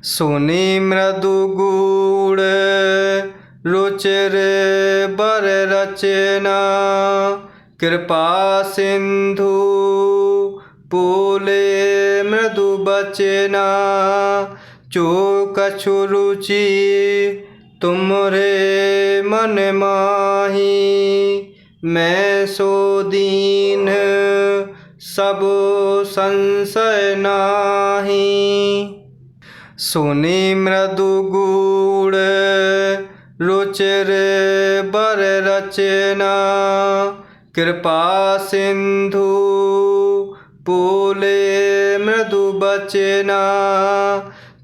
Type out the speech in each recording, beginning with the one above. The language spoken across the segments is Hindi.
सुनि मृदु गूढ़ रुचिर बर रचना, कृपा सिंधु पूले मृदु बचना। जो कछु रुचि तुमरे मन माही, मैं सो दीन सब संशय नाही। सुनि मृदु गूढ़ रुचिर बर रचना, कृपा सिंधु पूले मृदु बचना।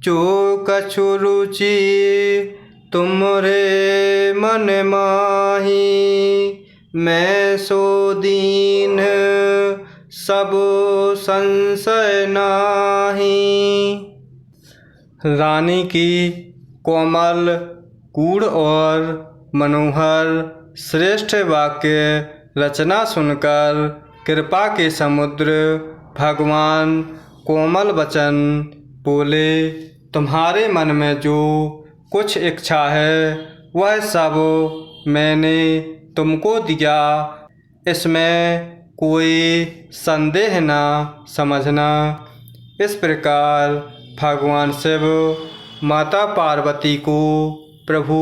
जो कछु रुचि तुमरे मन माही, मैं सो दीन सब संशय नाही। रानी की कोमल, गूढ़ और मनोहर श्रेष्ठ वाक्य रचना सुनकर कृपा के समुद्र भगवान कोमल वचन बोले, तुम्हारे मन में जो कुछ इच्छा है वह सब मैंने तुमको दिया, इसमें कोई संदेह न समझना। इस प्रकार भगवान शिव माता पार्वती को प्रभु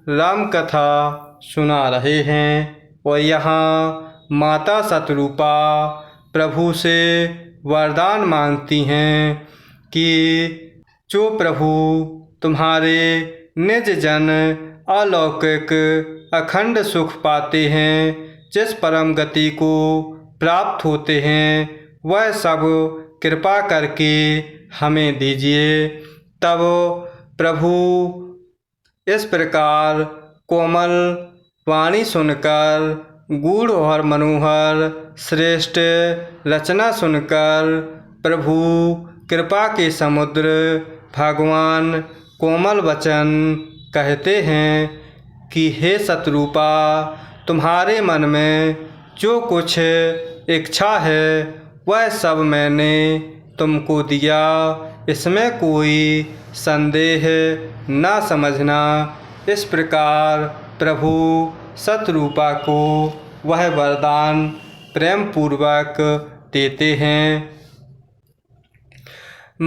राम कथा सुना रहे हैं और यहाँ माता शतरूपा प्रभु से वरदान मांगती हैं कि जो प्रभु तुम्हारे निज जन अलौकिक अखंड सुख पाते हैं, जिस परम गति को प्राप्त होते हैं, वह सब कृपा करके हमें दीजिए। तब प्रभु इस प्रकार कोमल वाणी सुनकर, गूढ़ और मनोहर श्रेष्ठ रचना सुनकर प्रभु कृपा के समुद्र भगवान कोमल वचन कहते हैं कि हे शतरूपा, तुम्हारे मन में जो कुछ इच्छा है वह सब मैंने तुमको दिया, इसमें कोई संदेह न समझना। इस प्रकार प्रभु शतरूपा को वह वरदान प्रेम पूर्वक देते हैं।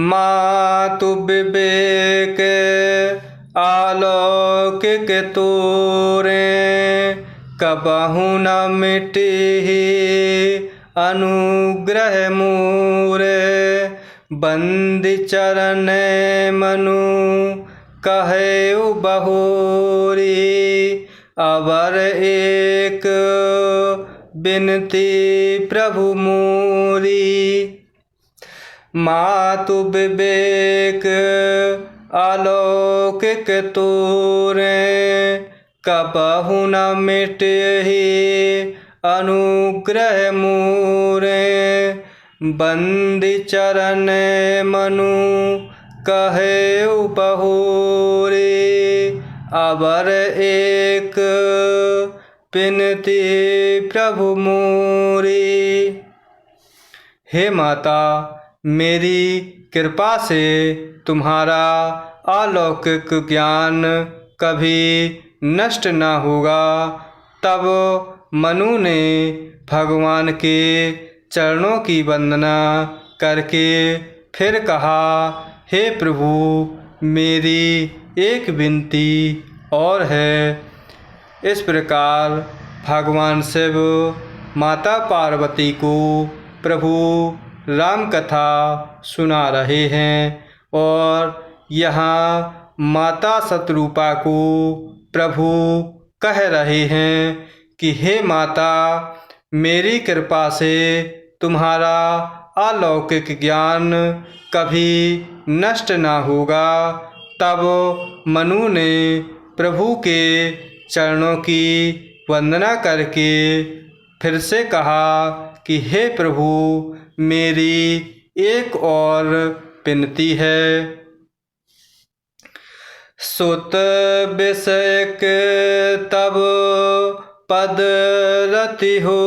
मातु विवेक अलौकिक तोरे, कबहु न मिटे अनुग्रह मोरे। बंदी चरण मनु कहे बहोरी, अवर एक बिनती प्रभु मोरी। मातु विवेक अलौकिक तोरे, कबहु न मिटे अनुग्रह मोरे। बंदी चरण मनु कहे बहोरी, अवर एक बिनती प्रभु मोरी। हे माता, मेरी कृपा से तुम्हारा अलौकिक ज्ञान कभी नष्ट न होगा। तब मनु ने भगवान के चरणों की वंदना करके फिर कहा, हे प्रभु, मेरी एक विनती और है। इस प्रकार भगवान शिव माता पार्वती को प्रभु राम कथा सुना रहे हैं और यहाँ माता शतरूपा को प्रभु कह रहे हैं कि हे माता, मेरी कृपा से तुम्हारा अलौकिक ज्ञान कभी नष्ट न होगा। तब मनु ने प्रभु के चरणों की वंदना करके फिर से कहा कि हे प्रभु, मेरी एक और विनती है। सुत विषयक तब पद रति हो,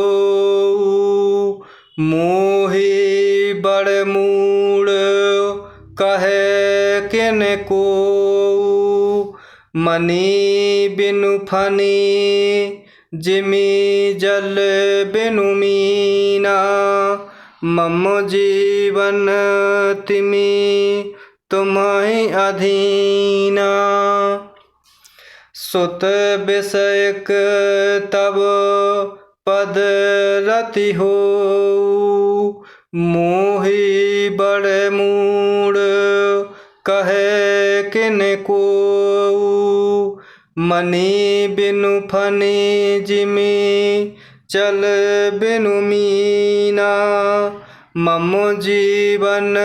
मोहि बड़ मूढ़ कहे के किन को मनी बिनु फनी जिमी जल बिनु मीना मम जीवन तिमी तुम्हें अधीना। सुत विषयक तब पद रति हो मोहि बड़ मूढ़ कहे किन को मनी बिनु फनी जिमी चल बिनु मीना मम जीवन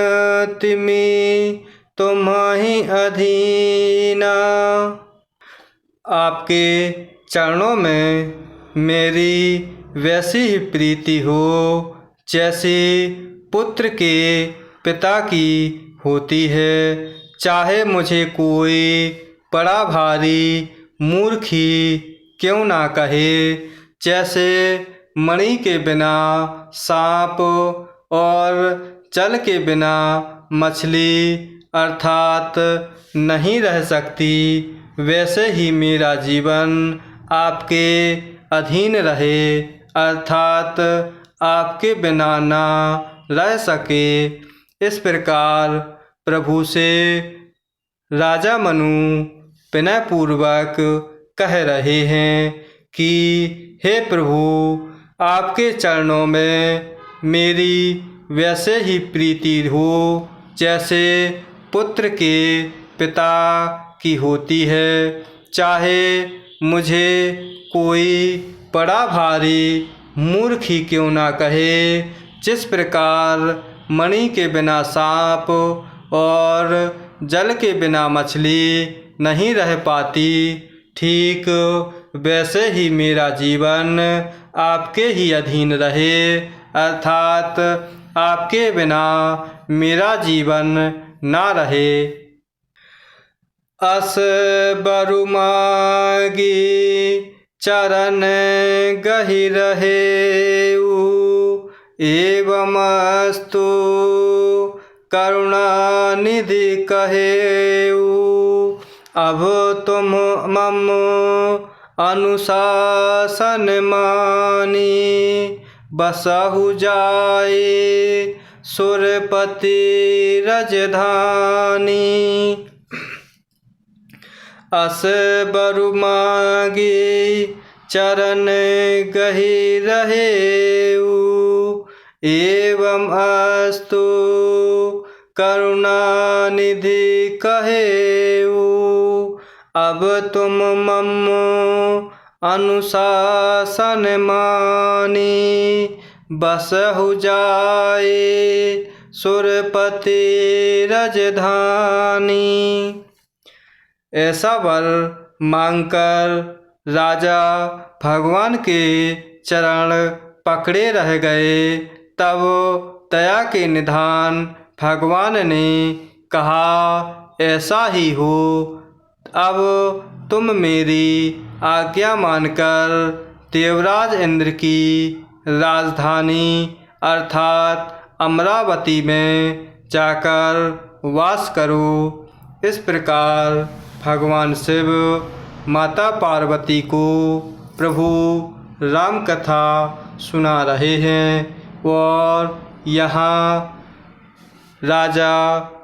तिमी तुम्हें अधीना। आपके चरणों में मेरी वैसी ही प्रीति हो जैसी पुत्र के पिता की होती है। चाहे मुझे कोई बड़ा भारी मूर्खी क्यों ना कहे। जैसे मणि के बिना सांप और जल के बिना मछली अर्थात नहीं रह सकती, वैसे ही मेरा जीवन आपके अधीन रहे अर्थात आपके बिना ना रह सके। इस प्रकार प्रभु से राजा मनु विनयपूर्वक कह रहे हैं कि हे प्रभु, आपके चरणों में मेरी वैसे ही प्रीति हो जैसे पुत्र के पिता की होती है। चाहे मुझे कोई बड़ा भारी मूर्ख ही क्यों ना कहे। जिस प्रकार मणि के बिना सांप और जल के बिना मछली नहीं रह पाती, ठीक वैसे ही मेरा जीवन आपके ही अधीन रहे अर्थात आपके बिना मेरा जीवन ना रहे। अस बरु मागी चरण गहि रहे एवं अस्तु करुणा निधि कहेऊ। अब तुम मम अनुशासन मानी बसहु जाए सुरपति रजधानी। अस बरु मागी चरण गहि रहेऊ एवं अस्तु करुणा निधि कहेऊ। अब तुम मम अनुशासन मानी बसहु जाए सुरपति रजधानी। ऐसा वर मांगकर राजा भगवान के चरण पकड़े रह गए। तब दया के निधान भगवान ने कहा, ऐसा ही हो। अब तुम मेरी आज्ञा मानकर देवराज इंद्र की राजधानी अर्थात अमरावती में जाकर वास करो। इस प्रकार भगवान शिव माता पार्वती को प्रभु राम कथा सुना रहे हैं और यहाँ राजा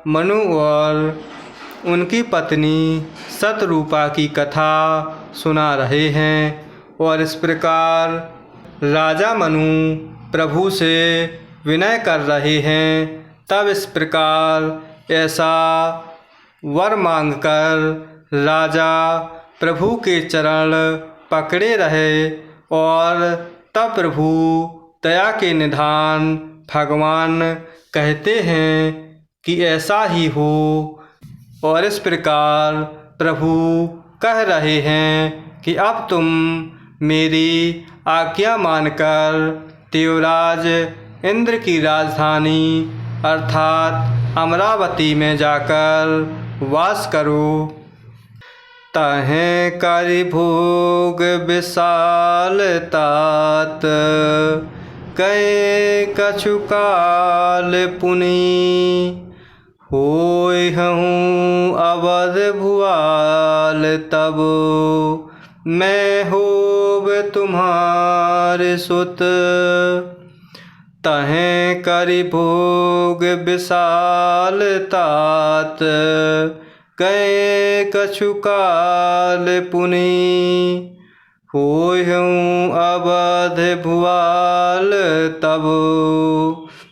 मनु और उनकी पत्नी सतरूपा की कथा सुना रहे हैं। और इस प्रकार राजा मनु प्रभु से विनय कर रहे हैं। तब इस प्रकार ऐसा वर मांगकर राजा प्रभु के चरण पकड़े रहे और तब प्रभु दया के निधान भगवान कहते हैं कि ऐसा ही हो। और इस प्रकार प्रभु कह रहे हैं कि अब तुम मेरी आज्ञा मानकर देवराज इंद्र की राजधानी अर्थात अमरावती में जाकर वास करो। तहें करि भोग विशाल तात कै कछु काल पुनि होय हूँ अवध भुआल तब, मैं होब तुम्हारे सुत। तहें करि भोग विशाल तात, गए कछु काल पुनि। होय हूँ अवध भुआल तब,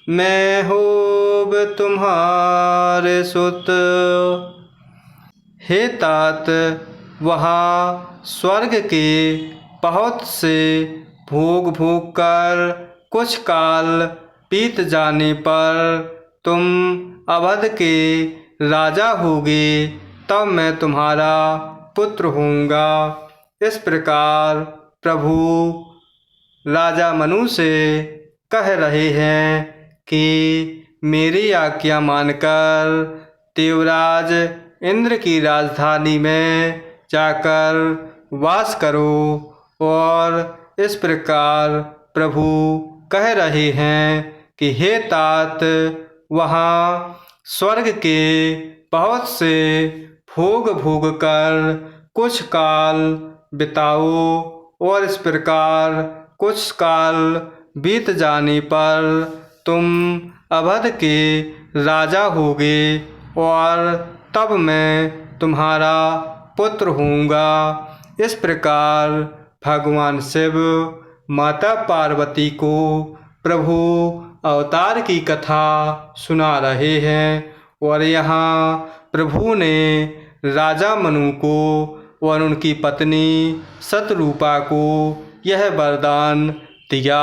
मैं होब तुम्हारे सुत। हे तात, वहाँ स्वर्ग के बहुत से भोग भोग कर कुछ काल बीत जाने पर तुम अवध के राजा होगे, तब मैं तुम्हारा पुत्र होऊंगा। इस प्रकार प्रभु राजा मनु से कह रहे हैं कि मेरी आज्ञा मानकर देवराज इंद्र की राजधानी में जाकर वास करो। और इस प्रकार प्रभु कह रहे हैं कि हे तात, वहाँ स्वर्ग के बहुत से भोग भोग कर कुछ काल बिताओ, और इस प्रकार कुछ काल बीत जाने पर तुम अवध के राजा होगे, और तब मैं तुम्हारा पुत्र होऊंगा। इस प्रकार भगवान शिव माता पार्वती को प्रभु अवतार की कथा सुना रहे हैं। और यहाँ प्रभु ने राजा मनु को और उनकी पत्नी शतरूपा को यह वरदान दिया